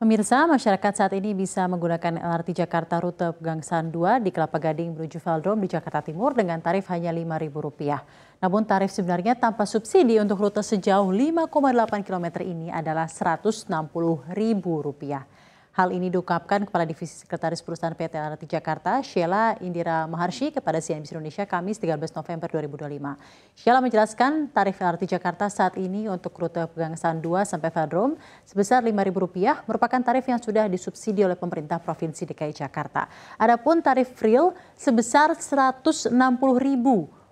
Pemirsa, masyarakat saat ini bisa menggunakan LRT Jakarta rute Pegangsaan 2 di Kelapa Gading menuju Velodrome di Jakarta Timur dengan tarif hanya Rp5.000. Namun tarif sebenarnya tanpa subsidi untuk rute sejauh 5,8 km ini adalah Rp160.000. Hal ini diungkapkan Kepala Divisi Sekretaris Perusahaan PT LRT Jakarta, Sheila Indira Maharshi kepada CNBC Indonesia Kamis 13 November 2025. Sheila menjelaskan tarif LRT Jakarta saat ini untuk rute Pegangsaan 2 sampai Velodrome sebesar Rp5.000 merupakan tarif yang sudah disubsidi oleh pemerintah Provinsi DKI Jakarta. Adapun tarif real sebesar Rp160.000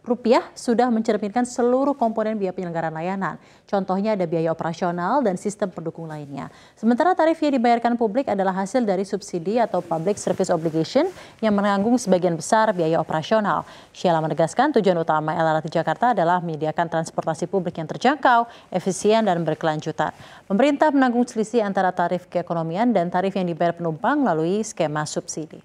sudah mencerminkan seluruh komponen biaya penyelenggaraan layanan. Contohnya ada biaya operasional dan sistem pendukung lainnya. Sementara tarif yang dibayarkan publik adalah hasil dari subsidi atau public service obligation yang menanggung sebagian besar biaya operasional. Sheila menegaskan tujuan utama LRT Jakarta adalah menyediakan transportasi publik yang terjangkau, efisien, dan berkelanjutan. Pemerintah menanggung selisih antara tarif keekonomian dan tarif yang dibayar penumpang melalui skema subsidi.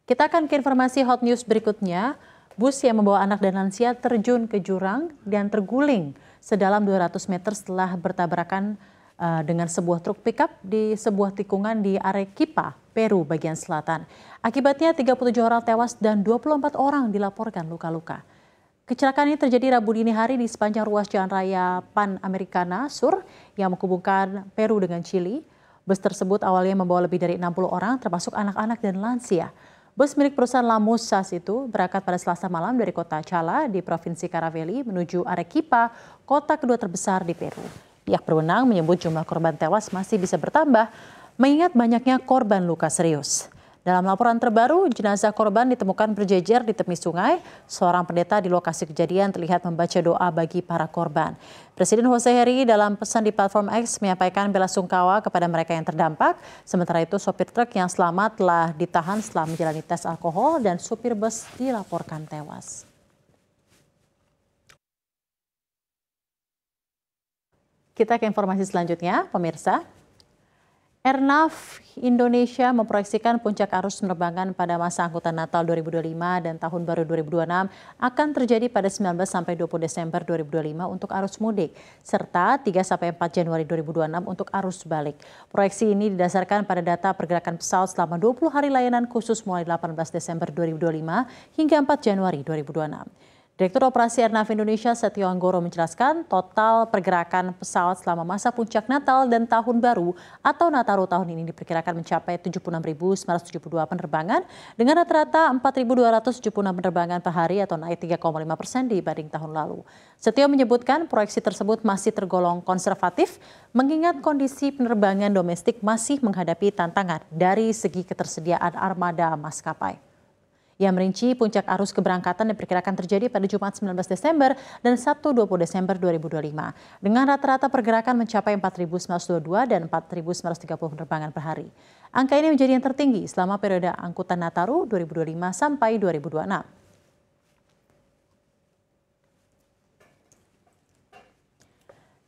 Kita akan ke informasi hot news berikutnya. Bus yang membawa anak dan lansia terjun ke jurang dan terguling sedalam 200 meter setelah bertabrakan dengan sebuah truk pickup di sebuah tikungan di Arequipa, Peru bagian selatan. Akibatnya 37 orang tewas dan 24 orang dilaporkan luka-luka. Kecelakaan ini terjadi Rabu dini hari di sepanjang ruas Jalan Raya Panamericana Sur yang menghubungkan Peru dengan Chili. Bus tersebut awalnya membawa lebih dari 60 orang termasuk anak-anak dan lansia. Bus milik perusahaan Lamusas itu berangkat pada Selasa malam dari kota Chala di Provinsi Caravelli menuju Arequipa, kota kedua terbesar di Peru. Pihak berwenang menyebut jumlah korban tewas masih bisa bertambah, mengingat banyaknya korban luka serius. Dalam laporan terbaru, jenazah korban ditemukan berjejer di tepi sungai. Seorang pendeta di lokasi kejadian terlihat membaca doa bagi para korban. Presiden Jose Heri dalam pesan di platform X menyampaikan bela sungkawa kepada mereka yang terdampak. Sementara itu, sopir truk yang selamat telah ditahan setelah menjalani tes alkohol dan supir bus dilaporkan tewas. Kita ke informasi selanjutnya, pemirsa. Airnav Indonesia memproyeksikan puncak arus penerbangan pada masa angkutan Natal 2025 dan Tahun Baru 2026 akan terjadi pada 19 sampai 20 Desember 2025 untuk arus mudik, serta 3 sampai 4 Januari 2026 untuk arus balik. Proyeksi ini didasarkan pada data pergerakan pesawat selama 20 hari layanan khusus mulai 18 Desember 2025 hingga 4 Januari 2026. Direktur Operasi Airnav Indonesia Setio Anggoro menjelaskan total pergerakan pesawat selama masa puncak Natal dan Tahun Baru atau Nataru tahun ini diperkirakan mencapai 76.972 penerbangan dengan rata-rata 4.276 penerbangan per hari atau naik 3,5% dibanding tahun lalu. Setio menyebutkan proyeksi tersebut masih tergolong konservatif mengingat kondisi penerbangan domestik masih menghadapi tantangan dari segi ketersediaan armada maskapai. Yang merinci puncak arus keberangkatan diperkirakan terjadi pada Jumat 19 Desember dan Sabtu 20 Desember 2025. Dengan rata-rata pergerakan mencapai 4.922 dan 4.930 penerbangan per hari. Angka ini menjadi yang tertinggi selama periode angkutan Nataru 2025 sampai 2026.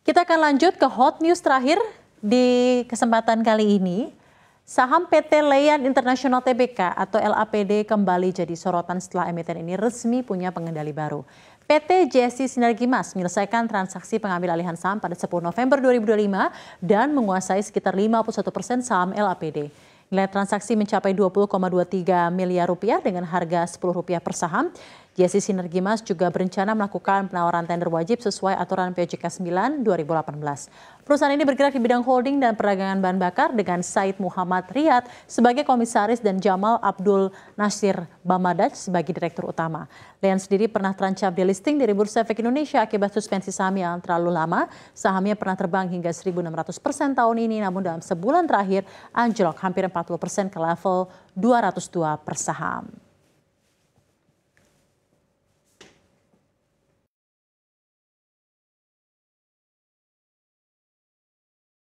Kita akan lanjut ke hot news terakhir di kesempatan kali ini. Saham PT Leyan International Tbk atau LAPD kembali jadi sorotan setelah emiten ini resmi punya pengendali baru. PT JSC Sinergi Mas menyelesaikan transaksi pengambil alihan saham pada 10 November 2025 dan menguasai sekitar 51% saham LAPD. Nilai transaksi mencapai Rp20,23 miliar dengan harga Rp10 per saham. JSC Sinergi Mas juga berencana melakukan penawaran tender wajib sesuai aturan POJK 9 2018. Perusahaan ini bergerak di bidang holding dan perdagangan bahan bakar dengan Said Muhammad Riyad sebagai komisaris dan Jamal Abdul Nasir Bamadaj sebagai direktur utama. Leyan sendiri pernah terancam delisting dari Bursa Efek Indonesia akibat suspensi saham yang terlalu lama. Sahamnya pernah terbang hingga 1.600% tahun ini, namun dalam sebulan terakhir anjlok hampir 40% ke level 202 per saham.